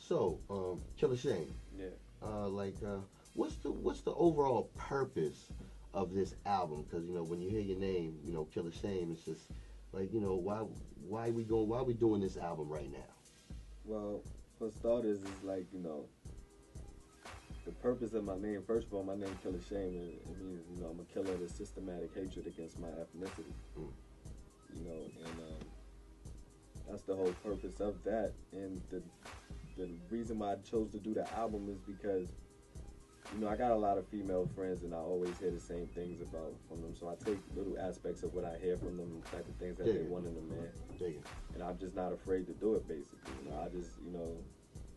So, Killer Shane, Yeah. like, what's the overall purpose of this album? Because when you hear your name, Killer Shame, it's just like, why we doing this album right now? Well, for starters, it's like the purpose of my name. First of all, my name Killa Shame. It means I'm a killer of systematic hatred against my ethnicity. Mm. And that's the whole purpose of that. And the reason why I chose to do the album is because I got a lot of female friends, and I always hear the same things about from them. So I take little aspects of what I hear from them, the type of things that Dig they it. want in a man, Dig it. and I'm just not afraid to do it. Basically, I just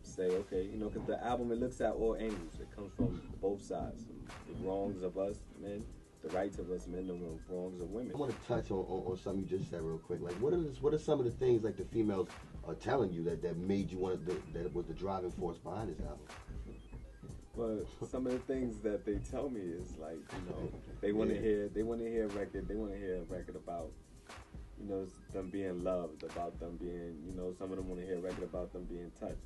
say okay, because the album, it looks at all angles. It comes from both sides, the wrongs of us men, the rights of us men, the wrongs of women. I want to touch on something you just said real quick. Like, what are some of the things like the females are telling you that made you want to, that was the driving force behind this album? Well, some of the things that they tell me is like, they want to hear a record. They want to hear a record about, them being loved, about them being, some of them want to hear a record about them being touched.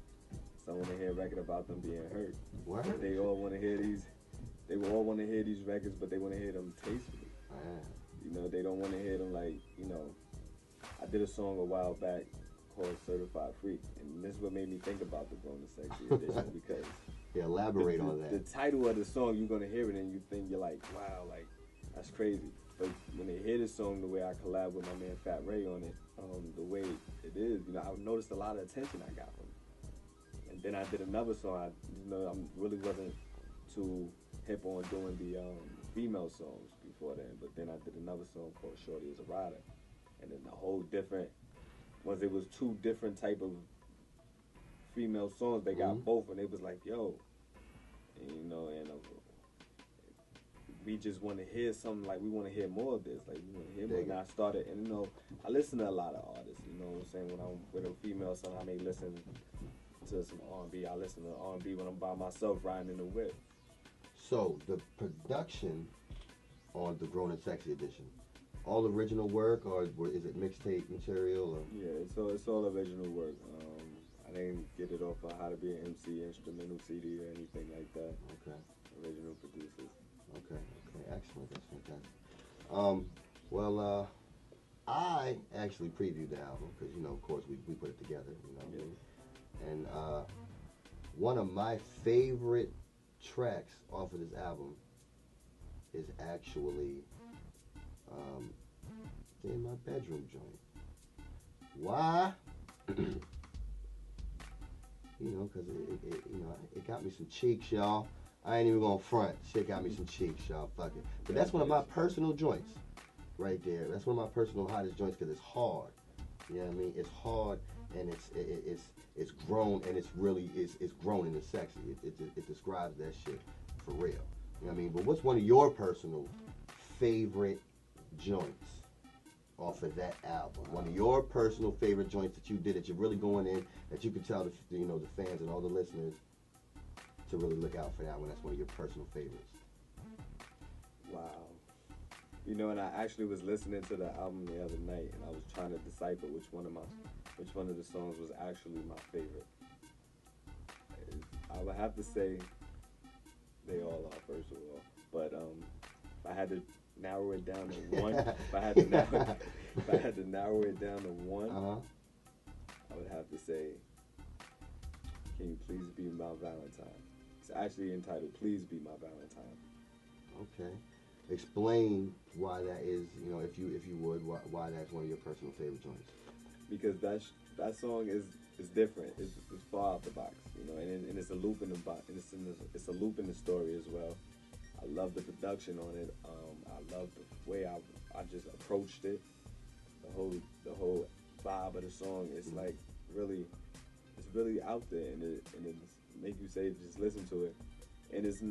Some want to hear a record about them being hurt. What? They all want to hear these. They will all want to hear these records, but they want to hear them tastefully. They don't want to hear them like, I did a song a while back called Certified Freak, and this is what made me think about the Grown and Sexy edition because. Yeah, elaborate on that. The title of the song, you're gonna hear it and you think you're like, wow, like that's crazy. But when they hear this song, the way I collab with my man Fat Ray on it, the way it is, I noticed a lot of attention I got from it. And then I did another song. I really wasn't too hip on doing the female songs before then. But then I did another song called Shorty is a Rider, and then the whole different. Once it was two different type of female songs, they got both, and it was like, yo, and we just want to hear something, like we want to hear more of this, like we want to hear more. And I started, and I listen to a lot of artists, what I'm saying, when I'm with a female son, I may listen to some R&B. I listen to R&B when I'm by myself riding in the whip. So the production on the Grown and Sexy edition, all original work, or is it mixtape material? Or? Yeah, it's all original work. I didn't get it off of How to Be an MC instrumental CD or anything like that. Okay. Original producers. Okay. Excellent. That's fantastic. I actually previewed the album because, of course, we put it together, Yeah. And one of my favorite tracks off of this album is actually in my bedroom joint. Why? Because it got me some cheeks, y'all. I ain't even gonna front. Shit got me some cheeks, y'all. Fuck it. But that's one of my personal joints, right there. That's one of my personal hottest joints because it's hard. You know what I mean? It's hard and it's grown and it's grown and it's sexy. It describes that shit for real. You know what I mean? But what's one of your personal favorite joints off of that album? One of your personal favorite joints that you did, that you're really going in, that you can tell the fans and all the listeners to really look out for that one. That's one of your personal favorites. Wow. And I actually was listening to the album the other night, and I was trying to decipher which one of the songs was actually my favorite. I would have to say they all are, first of all. But if I had to narrow it down to one, if I had to narrow it down to one, I would have to say, "Can You Please Be My Valentine?" It's actually entitled "Please Be My Valentine." Okay. Explain why that is, if you would, why that's one of your personal favorite joints. Because that song is different. It's far out the box, and it's a loop in the box. It's a loop in the story as well. I love the production on it. I love the way I just approached it. The whole vibe of the song is like really, it's really out there, and it make you say just listen to it, and it's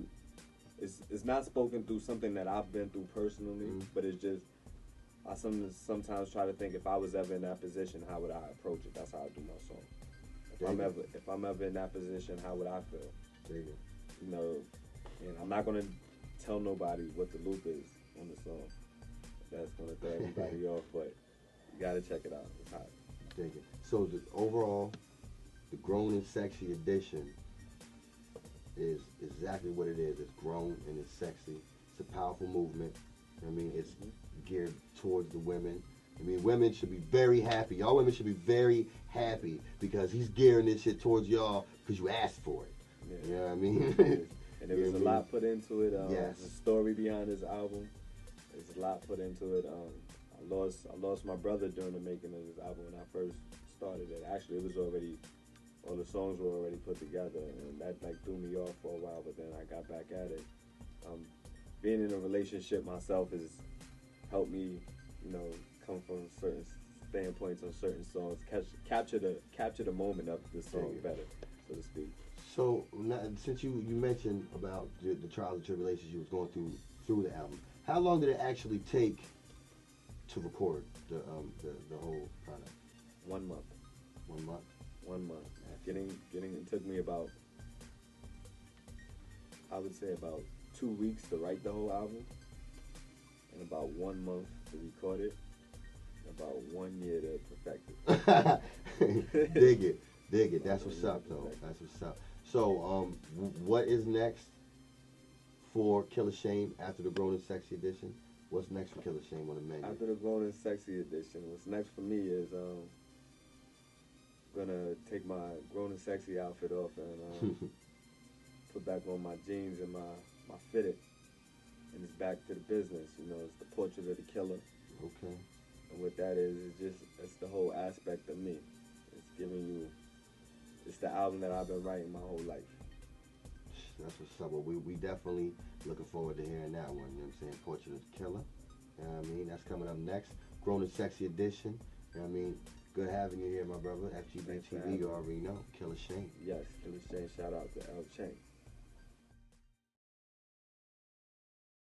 not spoken through something that I've been through personally, but it's just I sometimes try to think, if I was ever in that position, how would I approach it? That's how I do my song. If I'm ever in that position, how would I feel? There you go. And I'm not gonna tell nobody what the loop is on the song. That's gonna throw everybody off, but you gotta check it out. It's hot. Dig it. So the overall The Grown and Sexy edition is exactly what it is. It's grown and it's sexy. It's a powerful movement. I mean, it's geared towards the women. I mean, women should be very happy. Y'all women should be very happy because he's gearing this shit towards y'all because you asked for it. Yeah. You know what I mean? And there was a lot put into it. Yes. There's a story behind this album. There's a lot put into it. I lost my brother during the making of this album when I first started it. Actually, it was already, all the songs were already put together, and that like threw me off for a while. But then I got back at it. Being in a relationship myself has helped me, you know, come from certain standpoints on certain songs, capture the moment of the song better, so to speak. So now, since you mentioned about the trials and tribulations you was going through the album, how long did it actually take to record the whole product? 1 month. 1 month. 1 month. Getting it took me about, I would say about 2 weeks to write the whole album, and about 1 month to record it, and about 1 year to perfect it. Dig it. That's what's up, though. That's what's up. So, what is next for Killa Shame after the Grown and Sexy edition? What's next for Killa Shame on the menu? After the Grown and Sexy edition, what's next for me is gonna take my Grown and Sexy outfit off and put back on my jeans and my fitted, and it's back to the business. You know, it's the portrait of the killer. Okay. And what that is it's the whole aspect of me. It's giving you, it's the album that I've been writing my whole life. That's what's up. Well, we definitely looking forward to hearing that one. You know what I'm saying? Portrait of the Killer. You know what I mean? That's coming up next. Grown and Sexy edition. You know what I mean? Good having you here, my brother. FGB TV, you already know. Killa Shame. Yes, Killa Shame. Shout out to L. Chain.